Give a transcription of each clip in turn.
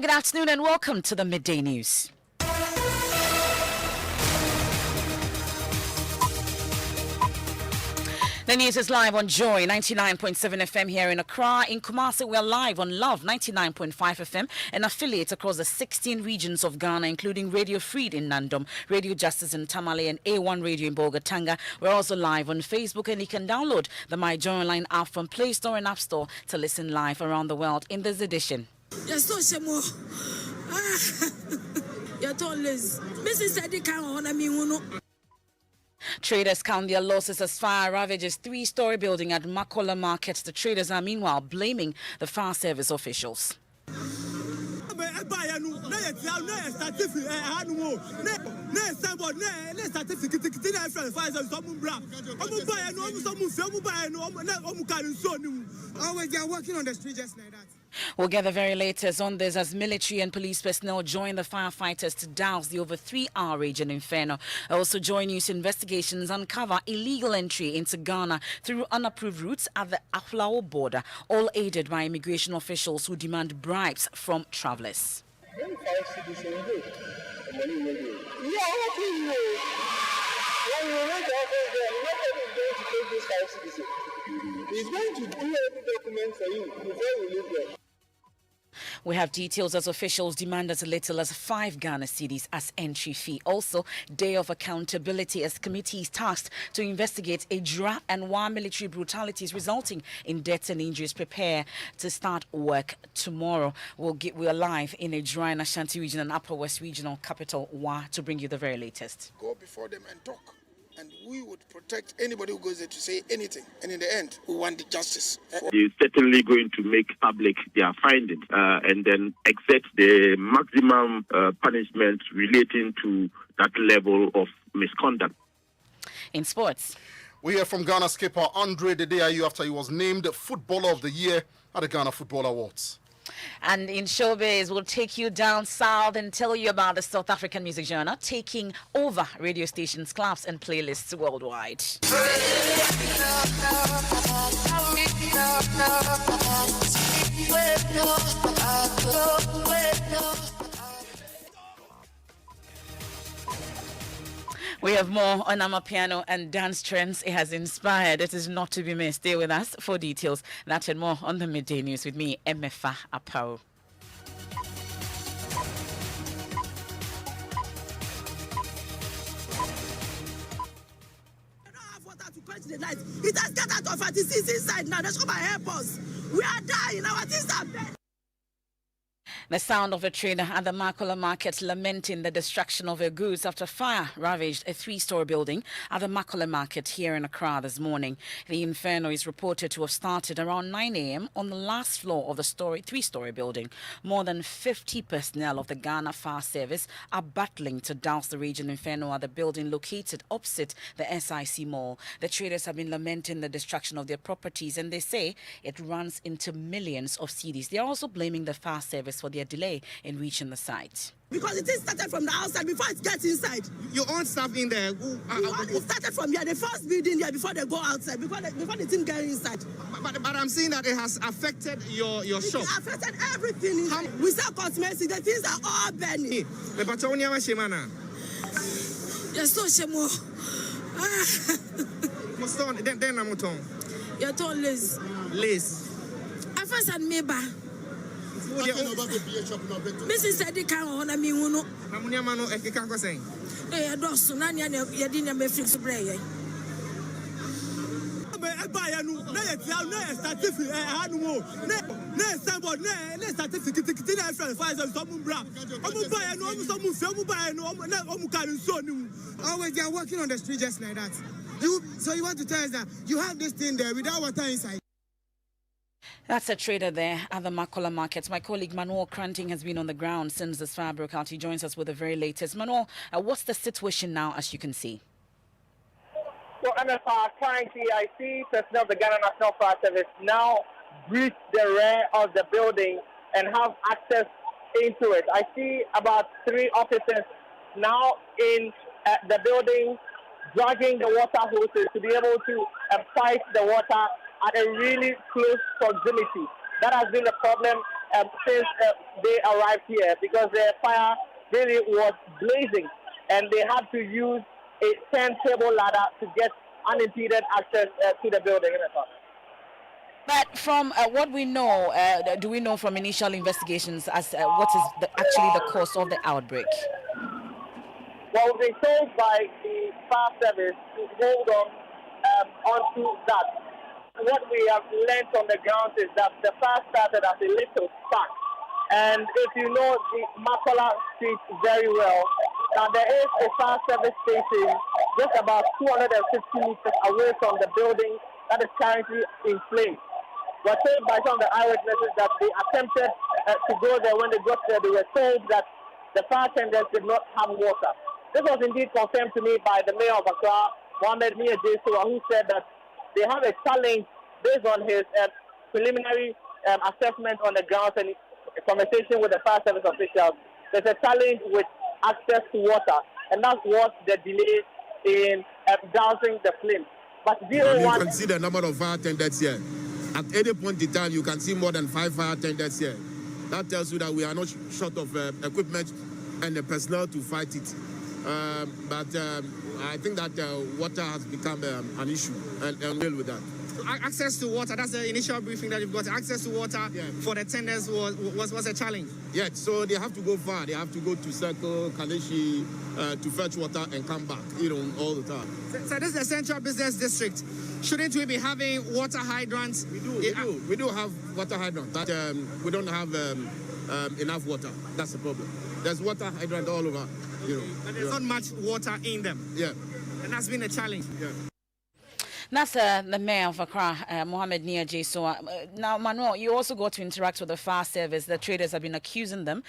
Good afternoon and welcome to the Midday News. The news is live on Joy 99.7 FM here in Accra. In Kumasi, we're live on Love 99.5 FM and affiliates across the 16 regions of Ghana, including Radio Freed in Nandom, Radio Justice in Tamale, and A1 Radio in Bogatanga. We're also live on Facebook, and you can download the My Joy Online app from Play Store and App Store to listen live around the world in this edition. Yes, so Shemo. You're told Liz. Mrs. Eddie can't honor me. Traders count their losses as fire ravages three-story building at Makola Market. The traders are meanwhile blaming the fire service officials. They are working on the street just like that. We'll get the very latest on this as military and police personnel join the firefighters to douse the over 3-hour raging inferno. Also, Joy News investigations uncover illegal entry into Ghana through unapproved routes at the Aflao border, all aided by immigration officials who demand bribes from travelers. He's going to do every document for you before you leave there. We have details as officials demand as little as 5 Ghana cedis as entry fee. Also, day of accountability as committees tasked to investigate Adra and Wa military brutalities resulting in deaths and injuries prepare to start work tomorrow. We're live in Adra and Ashanti region and Upper West regional capital Wa to bring you the very latest. Go before them and talk. And we would protect anybody who goes there to say anything. And in the end, we want the justice. They're certainly going to make public their findings and then accept the maximum punishment relating to that level of misconduct. In sports, we hear from Ghana skipper Andre Dedeayu after he was named Footballer of the Year at the Ghana Football Awards. And in showbiz, we'll take you down south and tell you about the South African music genre taking over radio stations, clubs, and playlists worldwide. We have more on Amapiano and dance trends it has inspired. It is not to be missed. Stay with us for details. That and more on the Midday News with me, Emefa Apao. It has got out of our disease inside now. That's come and help us. We are dying. Our things are bad. The sound of a trader at the Makola Market lamenting the destruction of her goods after fire ravaged a 3-story building at the Makola Market here in Accra this morning. The inferno is reported to have started around 9 a.m. on the last floor of the 3-story building. More than 50 personnel of the Ghana Fire Service are battling to douse the raging inferno at the building located opposite the SIC Mall. The traders have been lamenting the destruction of their properties, and they say it runs into millions of cedis. They are also blaming the fire service for their delay in reaching the site. Because it is started from the outside before it gets inside. Your own staff in there. It started from here, the first building here before they go outside, before the team get inside. But I'm seeing that it has affected your shop. It affected everything. We sell cosmetics, the things are all burning. You're so shemo. Then I'm on. You're told Liz. Liz. I first had Meba. Mrs. Eddie can't honor me. Mamuniamano Ekiko saying. I don't so none you didn't make fix to play. Always they are working on the street just like that. So you want to tell us that you have this thing there without water inside? That's a trader there at the Makola Market. My colleague Manuel Cranting has been on the ground since this fire broke out. He joins us with the very latest. Manuel, what's the situation now, as you can see? So, MFR, currently I see personnel of the Ghana National Fire Service now breach the rear of the building and have access into it. I see about 3 officers now in the building dragging the water hoses to be able to fight the water at a really close proximity. That has been the problem since they arrived here, because the fire really was blazing, and they had to use a turntable ladder to get unimpeded access to the building. But from what we know, do we know from initial investigations as what is actually the cause of the outbreak? Well, we've been told by the fire service to hold on to that. What we have learned on the ground is that the fire started as a little spark. And if you know the Makola Street very well, now there is a fire service station just about 250 meters away from the building that is currently in flames. We're told by some of the eyewitnesses that they attempted to go there. When they got there, they were told that the fire tenders did not have water. This was indeed confirmed to me by the mayor of Accra, Mohamed Midday, who said that they have a challenge based on his preliminary assessment on the ground and a conversation with the fire service officials. There's a challenge with access to water, and that's what the delay in dousing the flames. But you can see the number of fire tenders here. At any point in time, you can see more than 5 fire tenders here. That tells you that we are not short of equipment and the personnel to fight it. But I think that water has become an issue, and deal with that. Access to water, that's the initial briefing that you've got. Access to water for the tenders was a challenge. Yeah, so they have to go far. They have to go to Circle, Kaleshi, to fetch water and come back, all the time. So this is the central business district. Shouldn't we be having water hydrants? We do have water hydrants, but we don't have enough water. That's the problem. There's water hydrant all over, But there's not much water in them. Yeah. And that's been a challenge. Yeah. That's the mayor of Accra, Mohamed Niaji. So now, Manuel, you also got to interact with the fire service. The traders have been accusing them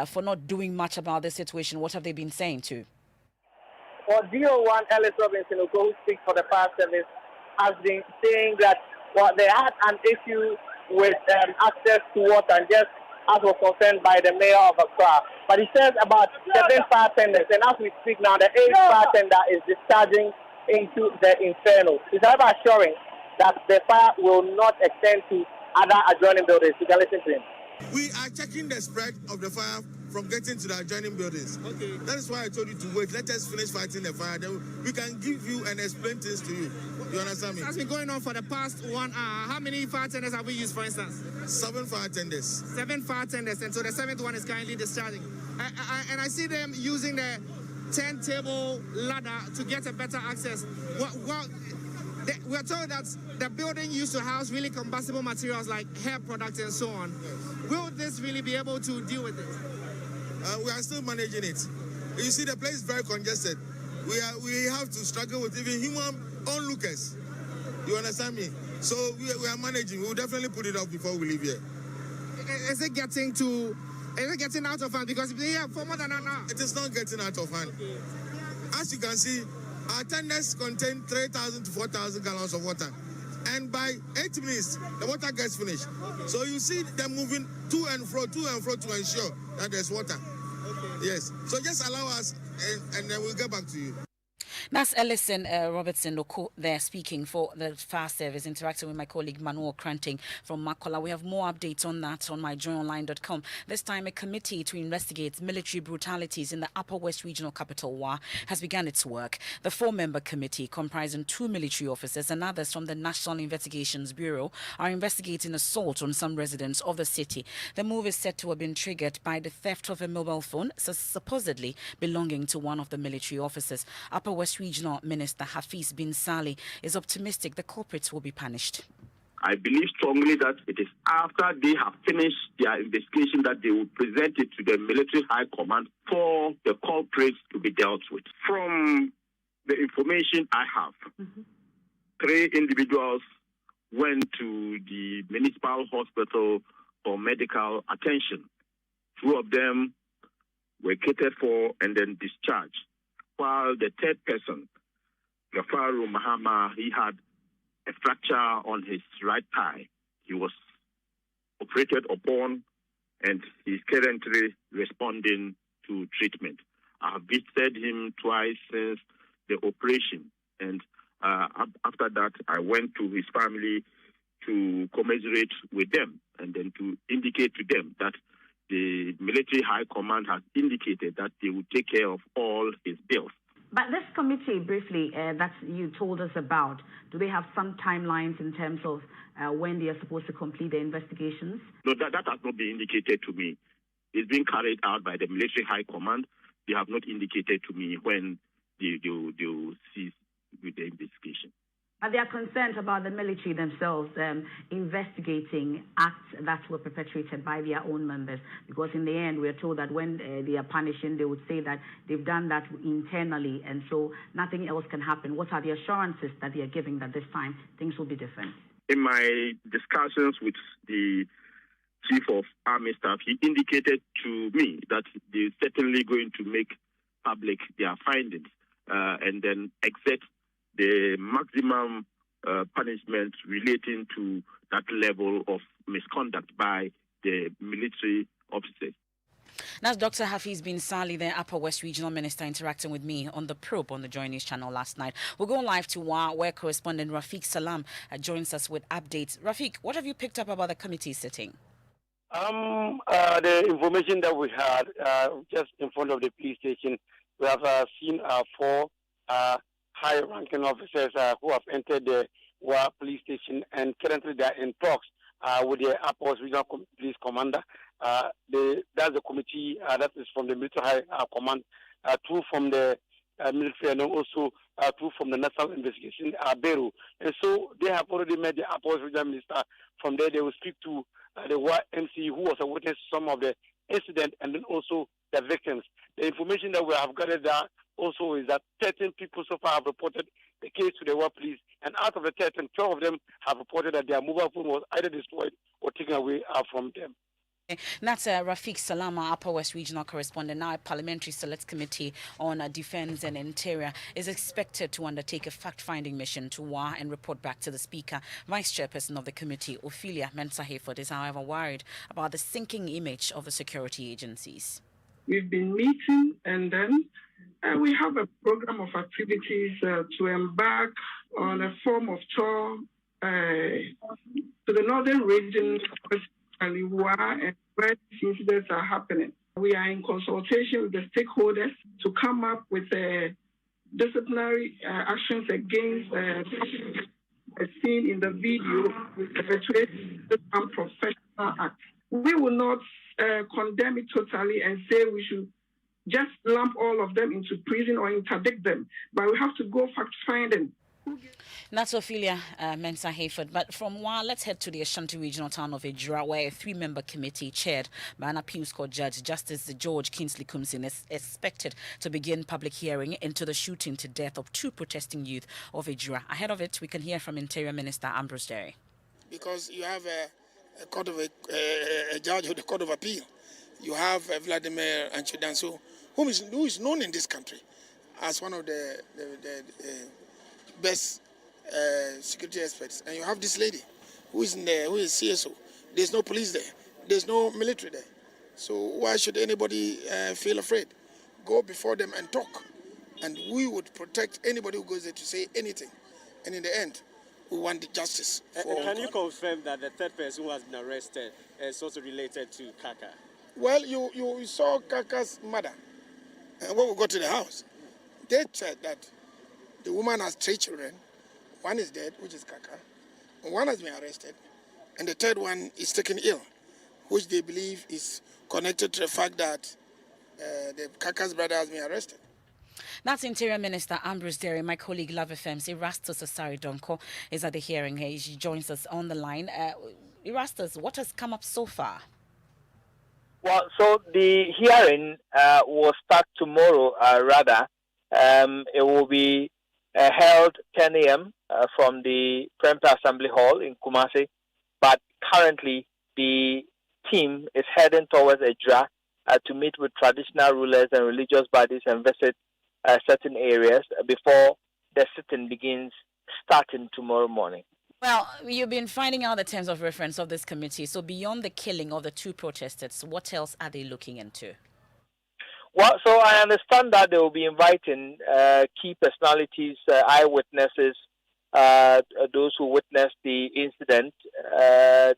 for not doing much about the situation. What have they been saying too? Well, DO1 Ellis Robinson, who speaks for the fire service, has been saying that they had an issue with access to water, and just as was confirmed by the mayor of Accra. But he says about 7 fire tenders, and as we speak now, the 8th fire tender is discharging into the inferno. He's however assuring that the fire will not extend to other adjoining buildings. You can listen to him. We are checking the spread of the fire from getting to the adjoining buildings. Okay. That is why I told you to wait. Let us finish fighting the fire. Then we can give you and explain things to you. You understand me? It has been going on for the past 1 hour. How many fire tenders have we used, for instance? 7 fire tenders. 7 fire tenders, and so the 7th one is currently discharging. And I see them using the turntable ladder to get a better access. We're told that the building used to house really combustible materials like hair products and so on. Will this really be able to deal with it? We are still managing it. You see, the place is very congested. We have to struggle with even human onlookers. You understand me? So we are managing. We will definitely put it up before we leave here. Is it getting out of hand? Because we're here for more than an hour. It is not getting out of hand. Okay. As you can see, our tenders contain 3,000 to 4,000 gallons of water. And by 8 minutes, the water gets finished. Okay. So you see them moving to and fro to ensure that there's water. Okay. Yes. So just allow us, and then we'll get back to you. That's Ellison Robertson there speaking for the fire service, interacting with my colleague Manuel Cranting from Makola. We have more updates on that on myjoyonline.com. This time, a committee to investigate military brutalities in the Upper West Regional Capital, WA, has begun its work. The 4-member committee, comprising 2 military officers and others from the National Investigations Bureau, are investigating assault on some residents of the city. The move is said to have been triggered by the theft of a mobile phone, supposedly belonging to one of the military officers. Upper West Regional Minister Hafiz bin Saleh is optimistic the culprits will be punished. I believe strongly that it is after they have finished their investigation that they will present it to the military high command for the culprits to be dealt with. From the information I have, 3 individuals went to the municipal hospital for medical attention. 2 of them were catered for and then discharged. While the 3rd person, Gafaru Mahama, he had a fracture on his right thigh. He was operated upon and he's currently responding to treatment. I have visited him twice since the operation, and after that I went to his family to commiserate with them. and then to indicate to them that the military high command has indicated that they will take care of all his bills. But this committee, briefly, that you told us about, do they have some timelines in terms of when they are supposed to complete their investigations? No, that has not been indicated to me. It's being carried out by the military high command. They have not indicated to me when they will cease with the investigation. But they are concerned about the military themselves investigating acts that were perpetrated by their own members. Because in the end, we are told that when they are punishing, they would say that they've done that internally, and so nothing else can happen. What are the assurances that they are giving that this time things will be different? In my discussions with the Chief of Army Staff, he indicated to me that they're certainly going to make public their findings and then exert the maximum punishment relating to that level of misconduct by the military officers. That's Dr. Hafiz bin Sali, the Upper West Regional Minister, interacting with me on The Probe on the Joy News channel last night. We'll go live to where correspondent Rafiq Salam joins us with updates. Rafiq, what have you picked up about the committee sitting? The information that we had just in front of the police station, we have seen 4 high-ranking officers who have entered the Wa police station, and currently they are in talks with the Upper West Regional Police Commander. That's the committee that is from the military high command, 2 from the military, and also 2 from the National Investigation Bureau. And so they have already met the Upper West Regional Minister. From there, they will speak to the Wa MC, who was a witness to some of the incident, and then also the victims. The information that we have gathered there also is that 13 people so far have reported the case to the Wa police, and out of the 13, 12 of them have reported that their mobile phone was either destroyed or taken away from them. That's Rafiq Salama, Upper West Regional Correspondent. Now, a Parliamentary Select Committee on Defence and Interior is expected to undertake a fact-finding mission to WA and report back to the Speaker. Vice Chairperson of the committee, Ophelia Mensah-Hayford, is however worried about the sinking image of the security agencies. We've been meeting, and then we have a program of activities to embark on a form of tour to the northern region, and where these incidents are happening. We are in consultation with the stakeholders to come up with disciplinary actions against as seen in the video with perpetrating unprofessional acts. We will not condemn it totally and say we should just lump all of them into prison or interdict them, but we have to go fact-finding. That's Ophelia Mensah-Hayford. But from WA, let's head to the Ashanti regional town of Ejura, where a 3-member committee chaired by an appeals court judge, Justice George Kingsley Kumsin, is expected to begin public hearing into the shooting to death of 2 protesting youth of Ejura. Ahead of it, we can hear from Interior Minister Ambrose Derry. Because you have a court of a judge of the Court of Appeal. You have Vladimir Anchidanso, who is known in this country as one of the best security experts, and you have this lady who is in there, who is CSO. There's no police there, there's no military there, so why should anybody feel afraid? Go before them and talk, and we would protect anybody who goes there to say anything, and in the end we want the justice. Can you confirm that the 3rd person who has been arrested is also related to Kaka? Well, you saw Kaka's mother, and when we got to the house, they said that the woman has 3 children. One is dead, which is Kaka. One has been arrested. And the 3rd one is taken ill, which they believe is connected to the fact that the Kaka's brother has been arrested. That's Interior Minister Ambrose Derry. My colleague Love FM's Erastus Asari Donko is at the hearing. She joins us on the line. Erastus, what has come up so far? Well, so the hearing will start tomorrow, it will be held 10 a.m. From the Prempeh Assembly Hall in Kumasi, but currently the team is heading towards Ejura to meet with traditional rulers and religious bodies and visit certain areas before the sitting begins starting tomorrow morning. Well, you've been finding out the terms of reference of this committee. So beyond the killing of the 2 protesters, what else are they looking into? Well, so I understand that they will be inviting key personalities, eyewitnesses, those who witnessed the incident,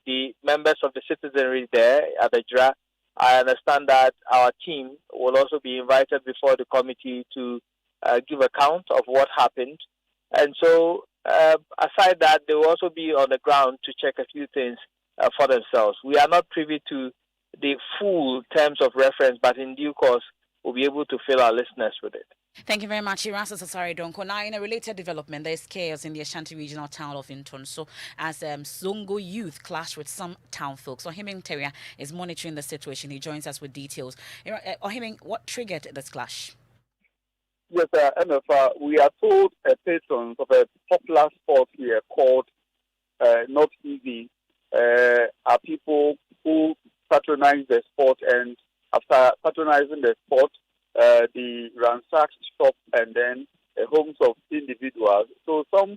the members of the citizenry there at the JRA. I understand that our team will also be invited before the committee to give account of what happened. And so, aside that, they will also be on the ground to check a few things for themselves. We are not privy to the full terms of reference, but in due course, we'll be able to fill our listeners with it. Thank you very much, Irasa Sasari Donko. Now, in a related development, there's chaos in the Ashanti regional town of Intonso as Zongo youth clash with some town folks. Ohiming Teria is monitoring the situation. He joins us with details. Ohiming, what triggered this clash? Yes, MFR, we are told patrons of a popular sport here called Not Easy are people who patronize the sport, and after patronizing the sport, the ransacked shop and then homes of individuals. So some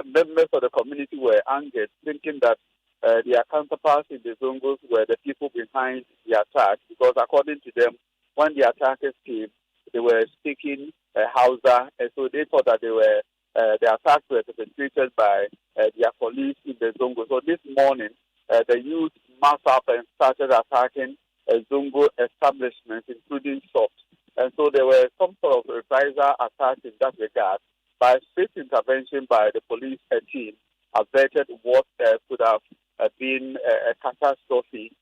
members of the community were angered, thinking that their counterparts in the Zongos were the people behind the attack, because according to them, when the attackers came, they were speaking Hausa, and so they thought that the attacks were perpetrated by their colleagues in the Zongo. So this morning, the youth massed up and started attacking Zongo establishments, including shops. And so there were some sort of reprisal attacks in that regard. By swift intervention by the police team, averted what could have been a catastrophe.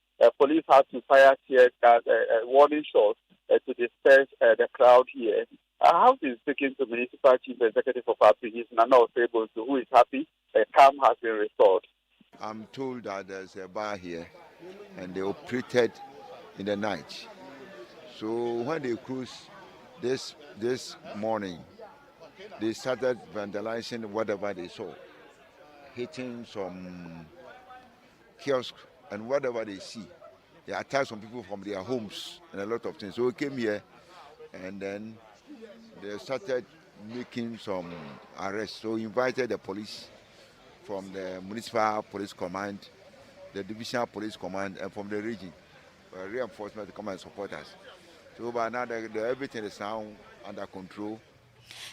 Police had to fire tear gas, warning shots to disperse the crowd here. I have been speaking to Municipal Chief Executive of RPGs, Nana Osebo, who is happy calm has been restored. I'm told that there's a bar here, and they operated in the night. So when they cruised this morning, they started vandalizing whatever they saw, hitting some kiosks and whatever they see. They attacked some people from their homes and a lot of things. So we came here, and then they started making some arrests. So we invited the police from the Municipal Police Command, the Divisional Police Command, and from the region, reinforcement to come and support us. So by now, everything is now under control.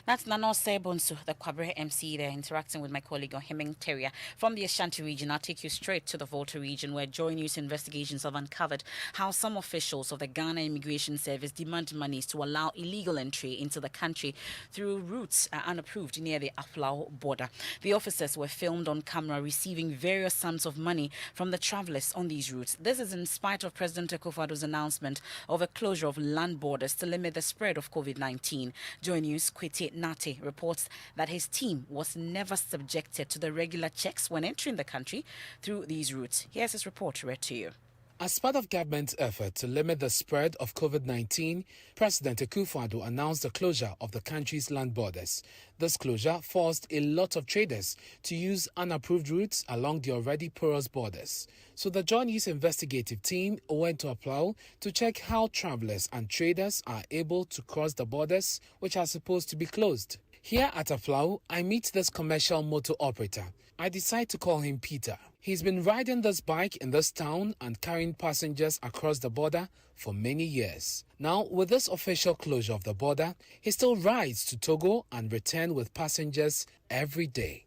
That's Nano Sebonsu, the Kwabre MC there, interacting with my colleague Ohiming Teria from the Ashanti region. I'll take you straight to the Volta region, where Joy News investigations have uncovered how some officials of the Ghana Immigration Service demand monies to allow illegal entry into the country through routes unapproved near the Aflao border. The officers were filmed on camera receiving various sums of money from the travelers on these routes. This is in spite of President Akufo-Addo's announcement of a closure of land borders to limit the spread of COVID-19. Joy News Kwete Nate reports that his team was never subjected to the regular checks when entering the country through these routes. Here's his report read to you. As part of government's effort to limit the spread of COVID-19, President Akufo-Addo announced the closure of the country's land borders. This closure forced a lot of traders to use unapproved routes along the already porous borders. So the Joy News investigative team went to Aflao to check how travelers and traders are able to cross the borders, which are supposed to be closed. Here at Aflao, I meet this commercial motor operator. I decide to call him Peter. He's been riding this bike in this town and carrying passengers across the border for many years. Now, with this official closure of the border, he still rides to Togo and returns with passengers every day.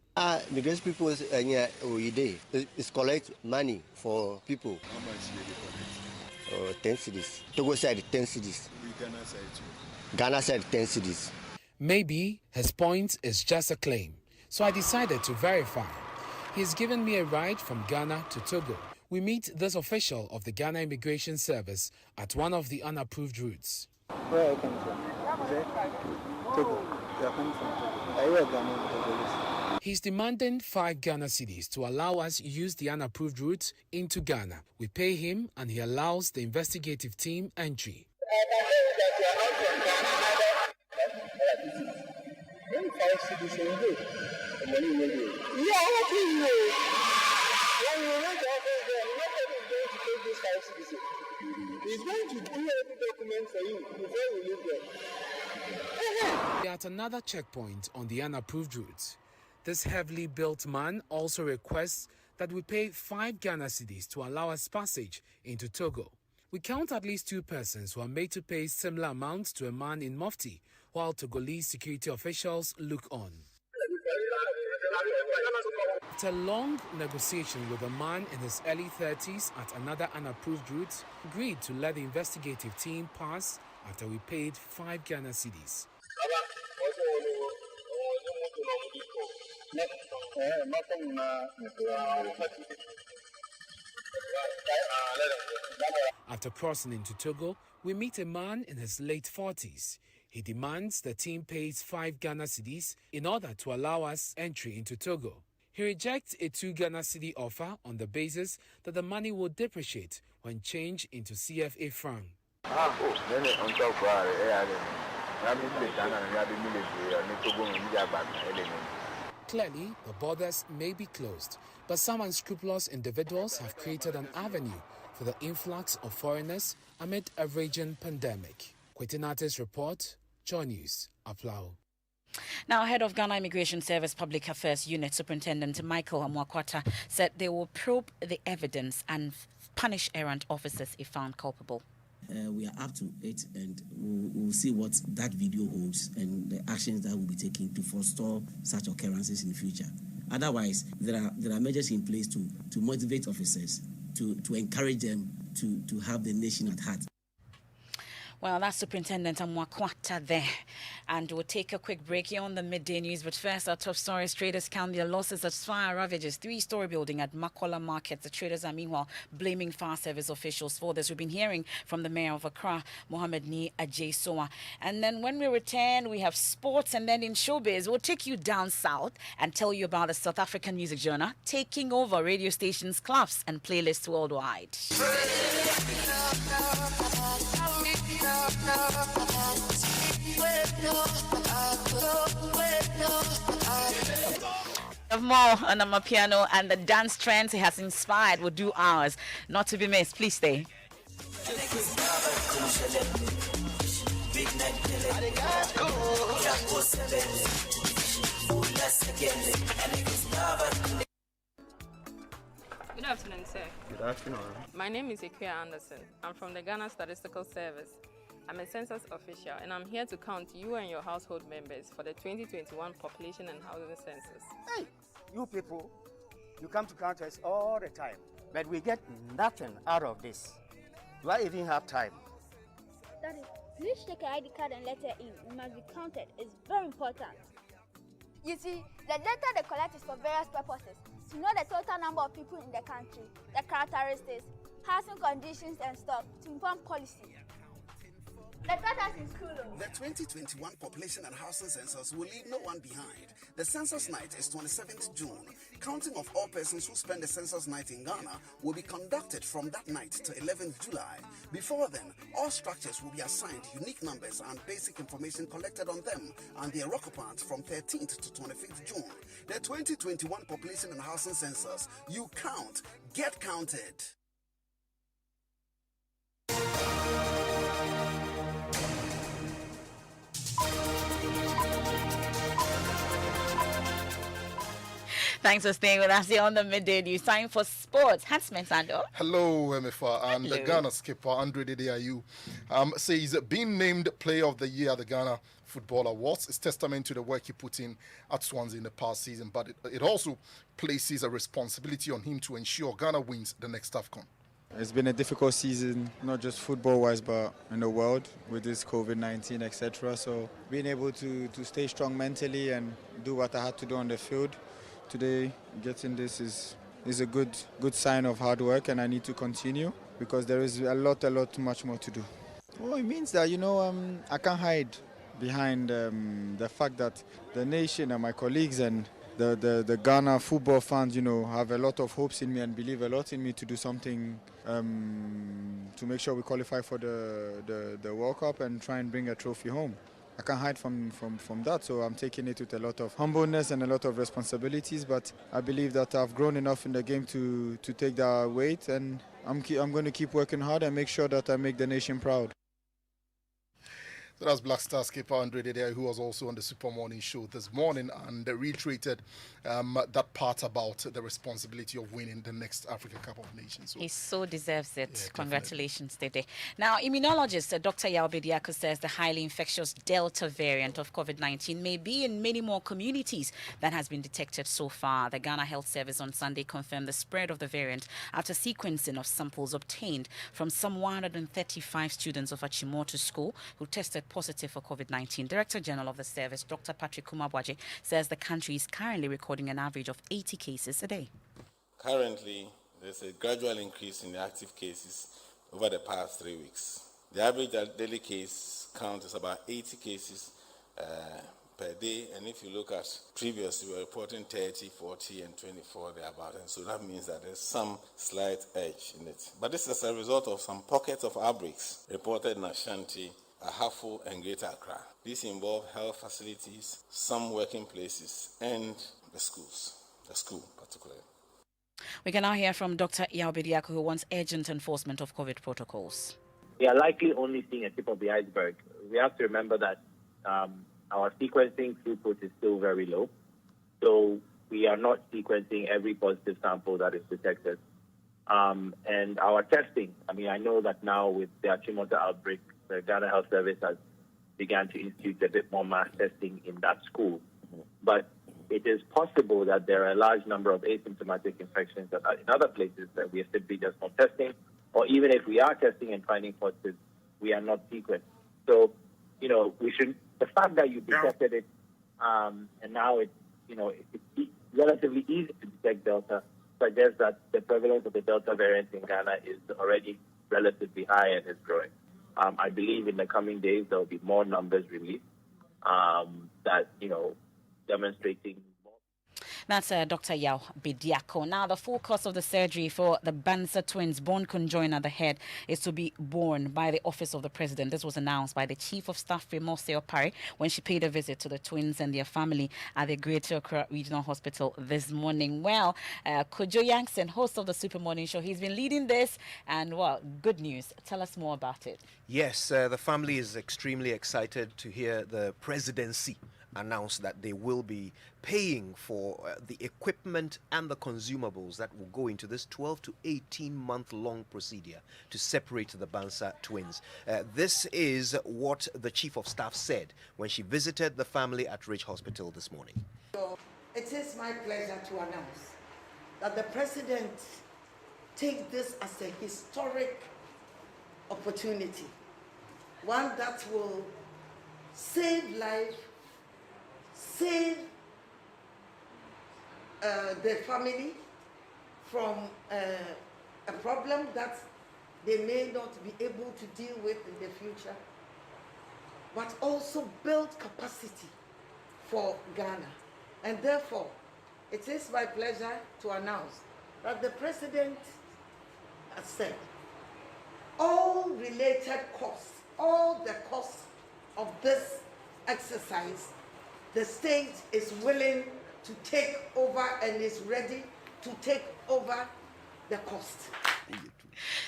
Because people it's collect money for people. How much do they collect? 10 cities. Togo side 10 cities. Ghana side too. Ghana side 10 cities. Maybe his point is just a claim, so I decided to verify. He's given me a ride from Ghana to Togo. We meet this official of the Ghana Immigration Service at one of the unapproved routes. Where are you coming from? Is it Togo? You are coming from Togo. Are you a Ghanaian Togolese? He's demanding 5 Ghana cedis to allow us use the unapproved route into Ghana. We pay him and he allows the investigative team entry. He's going to do every document for you before you leave there. At another checkpoint on the unapproved route, this heavily built man also requests that we pay 5 Ghana cedis to allow us passage into Togo. We count at least 2 persons who are made to pay similar amounts to a man in mufti, while Togolese security officials look on. After long negotiation with a man in his early 30s at another unapproved route, agreed to let the investigative team pass after we paid 5 Ghana cedis. After crossing into Togo, we meet a man in his late 40s. He demands the team pays 5 Ghana cedis in order to allow us entry into Togo. He rejects a 2 Ghana cedi offer on the basis that the money will depreciate when changed into CFA franc. Clearly, the borders may be closed, but some unscrupulous individuals have created an avenue for the influx of foreigners amid a raging pandemic. Kwetinate's report, Joy News, Aplau. Now, head of Ghana Immigration Service Public Affairs Unit Superintendent Michael Amwakwata said they will probe the evidence and punish errant officers if found culpable. We are up to it, and we'll see what that video holds and the actions that will be taken to forestall such occurrences in the future. Otherwise, there are measures in place to motivate officers, to encourage them to have the nation at heart. Well, that's Superintendent Amwakwata there. And we'll take a quick break here on the Midday News. But first, our top stories. Traders count their losses as fire ravages 3-story building at Makola Market. The traders are meanwhile blaming fire service officials for this. We've been hearing from the mayor of Accra, Mohamed Ni Ajesoa. And then when we return, we have sports. And then in showbiz, we'll take you down south and tell you about the South African music genre taking over radio stations, clubs, and playlists worldwide. More on my piano and the dance trends it has inspired will do ours. Not to be missed. Please stay. Good afternoon, sir. Good afternoon. My name is Ikuya Anderson. I'm from the Ghana Statistical Service. I'm a census official, and I'm here to count you and your household members for the 2021 Population and Housing Census. Hey, you people, you come to count us all the time, but we get nothing out of this. Do I even have time? Daddy, please take your ID card and letter in. It must be counted. It's very important. You see, the data they collect is for various purposes. To know the total number of people in the country, the characteristics, housing conditions and stuff, to inform policy. The data is cool. The 2021 Population and Housing Census will leave no one behind. The census night is 27th June. Counting of all persons who spend the census night in Ghana will be conducted from that night to 11th July. Before then, all structures will be assigned unique numbers and basic information collected on them and their occupants from 13th to 25th June. The 2021 Population and Housing Census. You count, get counted. Thanks for staying with us here on the Midday News. Time for sports. Hans Mensando. Hello, MFA. And Hello. the Ghana skipper, Andre Dedeayu, says being named Player of the Year at the Ghana Football Awards is testament to the work he put in at Swansea in the past season, but it also places a responsibility on him to ensure Ghana wins the next AFCON. It's been a difficult season, not just football-wise, but in the world with this COVID-19, etc. So being able to stay strong mentally and do what I had to do on the field today, getting this is a good sign of hard work, and I need to continue because there is much more to do. Well, it means that, I can't hide behind the fact that the nation and my colleagues and the Ghana football fans, have a lot of hopes in me and believe a lot in me to do something to make sure we qualify for the World Cup and try and bring a trophy home. I can't hide from that, so I'm taking it with a lot of humbleness and a lot of responsibilities, but I believe that I've grown enough in the game to take that weight, and I'm going to keep working hard and make sure that I make the nation proud. So that's Black Stars keeper Andre Dede, who was also on the Super Morning Show this morning and reiterated that part about the responsibility of winning the next African Cup of Nations. So, he so deserves it. Yeah, Congratulations, Dede. Now, immunologist Dr. Yao Bediako says the highly infectious Delta variant of COVID-19 may be in many more communities than has been detected so far. The Ghana Health Service on Sunday confirmed the spread of the variant after sequencing of samples obtained from some 135 students of Achimota School who tested positive for COVID-19. Director General of the service, Dr. Patrick Kumabwaje, says the country is currently recording an average of 80 cases a day. Currently, there's a gradual increase in the active cases over the past 3 weeks. The average daily case count is about 80 cases per day, and if you look at previously, we were reporting 30, 40, and 24 thereabout, and so that means that there's some slight edge in it. But this is a result of some pockets of outbreaks reported in Ashanti, Ahafo, and Greater Accra. These involve health facilities, some working places, and the schools, the school particularly. We can now hear from Dr. Yao Bediako, who wants urgent enforcement of COVID protocols. We are likely only seeing a tip of the iceberg. We have to remember that our sequencing throughput is still very low. So we are not sequencing every positive sample that is detected. And our testing, I know that now with the Achimota outbreak, the Ghana Health Service has begun to institute a bit more mass testing in that school. But it is possible that there are a large number of asymptomatic infections that are in other places that we are simply just not testing, or even if we are testing and finding positive, we are not sequenced. So, the fact that you detected it, and now it's relatively easy to detect Delta, suggests that the prevalence of the Delta variant in Ghana is already relatively high and is growing. I believe in the coming days there will be more numbers released demonstrating. That's Dr. Yao Bediako. Now, the full cost of the surgery for the Bansa twins' bone conjoiner at the head is to be borne by the Office of the President. This was announced by the Chief of Staff, Remose Opare, when she paid a visit to the twins and their family at the Greater Accra Regional Hospital this morning. Well, Kojo Yankson, host of the Super Morning Show, he's been leading this, and, well, good news. Tell us more about it. Yes, the family is extremely excited to hear the presidency announced that they will be paying for the equipment and the consumables that will go into this 12 to 18 month long procedure to separate the Bansa twins. This is what the Chief of Staff said when she visited the family at Ridge Hospital this morning. So it is my pleasure to announce that the President takes this as a historic opportunity, one that will save life, save the family from a problem that they may not be able to deal with in the future, but also build capacity for Ghana. And therefore, it is my pleasure to announce that the President has said all related costs, all the costs of this exercise, the state is willing to take over and is ready to take over the cost.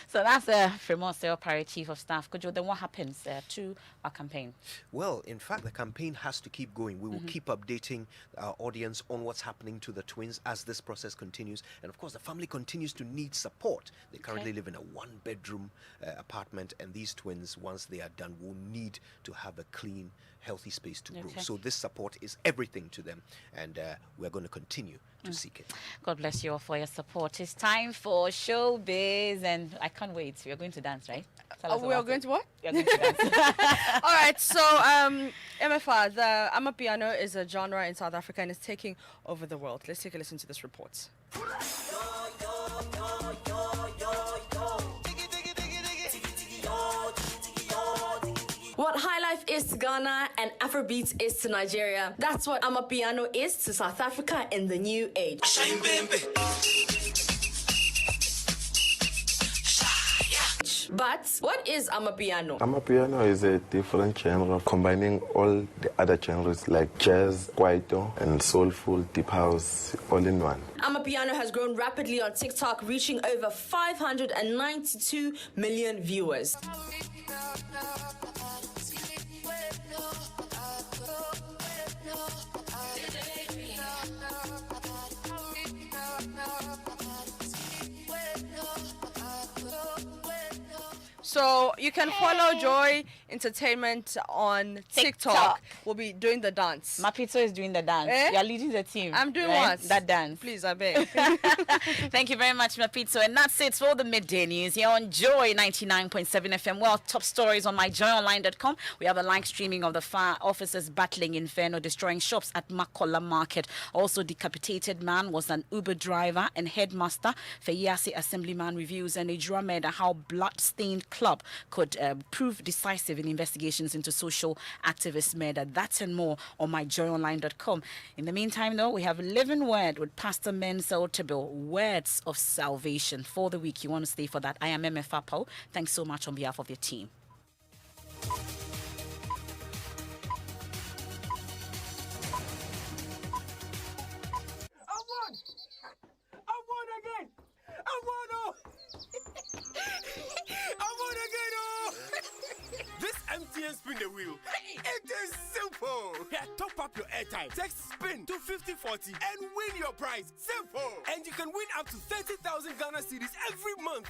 So that's Remose Opare, Chief of Staff. Kojo, then what happens to our campaign? Well, in fact, the campaign has to keep going. We will keep updating our audience on what's happening to the twins as this process continues. And of course, the family continues to need support. They currently live in a one-bedroom apartment, and these twins, once they are done, will need to have a clean, healthy space to grow. So this support is everything to them, and we're going to continue to seek it. God bless you all for your support. It's time for Showbiz, and I can't wait. You're going to dance, right? We are going to what? You're going to dance. All right, so MFR, the Amapiano is a genre in South Africa and is taking over the world. Let's take a listen to this report. What high life is to Ghana and Afrobeats is to Nigeria, that's what Amapiano is to South Africa in the new age. But what is Amapiano? Amapiano is a different genre combining all the other genres like jazz, kwaito, and soulful deep house all in one. Amapiano has grown rapidly on TikTok, reaching over 592 million viewers. So you can follow Joy Entertainment on TikTok. We'll be doing the dance. Mapito is doing the dance. You're leading the team. I'm doing right? what? That dance. Please, I beg. Thank you very much, Mapito. And that's it for the midday news here on Joy 99.7 FM. Well, top stories on myjoyonline.com. We have a live streaming of the fire officers battling inferno, destroying shops at Makola Market. Also, decapitated man was an Uber driver and headmaster. Feyasi Assemblyman reviews and Ejura Meda how blood-stained club could prove decisive in investigations into social activist murder. That and more on myjoyonline.com. In the meantime, though, we have a living word with Pastor Mensa Otebo, words of salvation for the week. You want to stay for that? I am MF Apple. Thanks so much on behalf of your team. This MTN spin the wheel. It is simple. Yeah, top up your airtime. Text spin to 5040 and win your prize. Simple. And you can win up to 30,000 Ghana cedis every month.